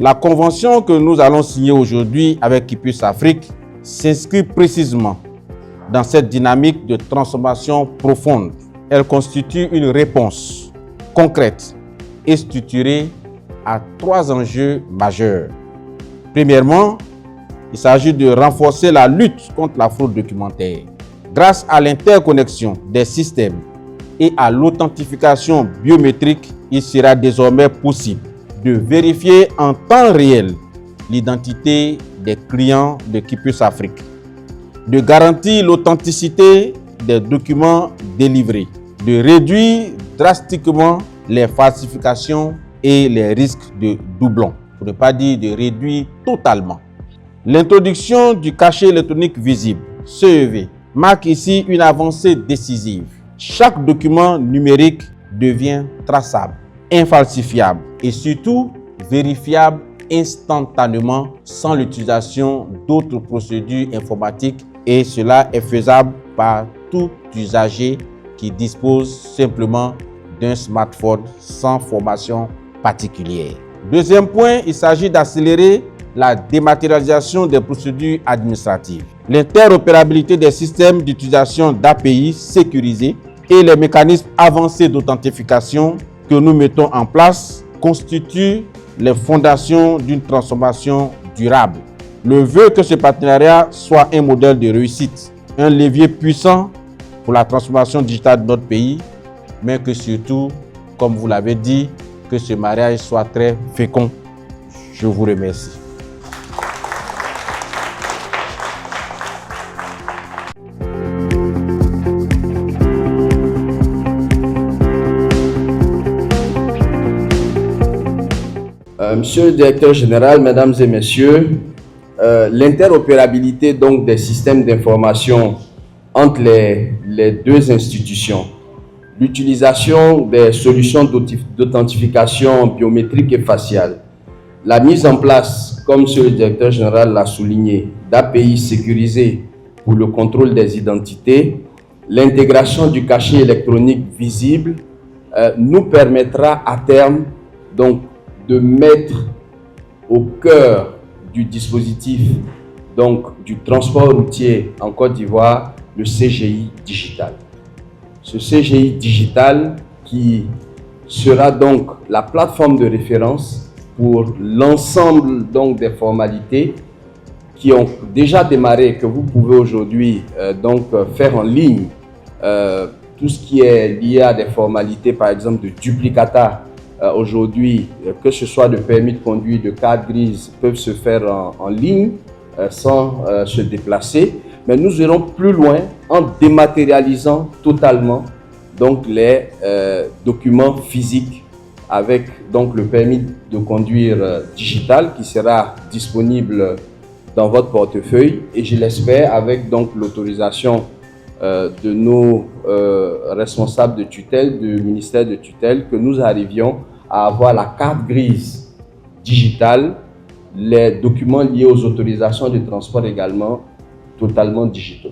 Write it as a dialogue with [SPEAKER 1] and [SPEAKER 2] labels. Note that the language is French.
[SPEAKER 1] La convention que nous allons signer aujourd'hui avec Kipus Afrique s'inscrit précisément dans cette dynamique de transformation profonde. Elle constitue une réponse concrète et structurée à 3 enjeux majeurs. Premièrement, il s'agit de renforcer la lutte contre la fraude documentaire. Grâce à l'interconnexion des systèmes et à l'authentification biométrique, il sera désormais possible de vérifier en temps réel l'identité des clients de Kipus Afrique, de garantir l'authenticité des documents délivrés, de réduire drastiquement les falsifications et les risques de doublons, pour ne pas dire de réduire totalement. L'introduction du cachet électronique visible, CEV, marque ici une avancée décisive. Chaque document numérique devient traçable, infalsifiable et surtout vérifiable instantanément sans l'utilisation d'autres procédures informatiques, et cela est faisable par tout usager qui dispose simplement d'un smartphone sans formation particulière. Deuxième point, il s'agit d'accélérer la dématérialisation des procédures administratives. L'interopérabilité des systèmes d'utilisation d'API sécurisés et les mécanismes avancés d'authentification que nous mettons en place constituent les fondations d'une transformation durable. Le vœu que ce partenariat soit un modèle de réussite, un levier puissant pour la transformation digitale de notre pays, mais que surtout, comme vous l'avez dit, que ce mariage soit très fécond. Je vous remercie.
[SPEAKER 2] Monsieur le directeur général, mesdames et messieurs, l'interopérabilité donc des systèmes d'information entre les 2 institutions, l'utilisation des solutions d'authentification biométrique et faciale, la mise en place, comme monsieur le directeur général l'a souligné, d'API sécurisés pour le contrôle des identités, l'intégration du cachet électronique visible nous permettra à terme donc de mettre au cœur du dispositif donc du transport routier en Côte d'Ivoire le CGI digital. Ce CGI digital qui sera donc la plateforme de référence pour l'ensemble donc des formalités qui ont déjà démarré, que vous pouvez aujourd'hui faire en ligne. Tout ce qui est lié à des formalités, par exemple de duplicata, aujourd'hui, que ce soit de permis de conduire, de carte grise, peuvent se faire en ligne sans se déplacer. Mais nous irons plus loin en dématérialisant totalement donc, les documents physiques avec donc, le permis de conduire digital qui sera disponible dans votre portefeuille, et je l'espère avec donc l'autorisation de nos responsables de tutelle, du ministère de tutelle, que nous arrivions à avoir la carte grise digitale, les documents liés aux autorisations de transport également totalement digitaux.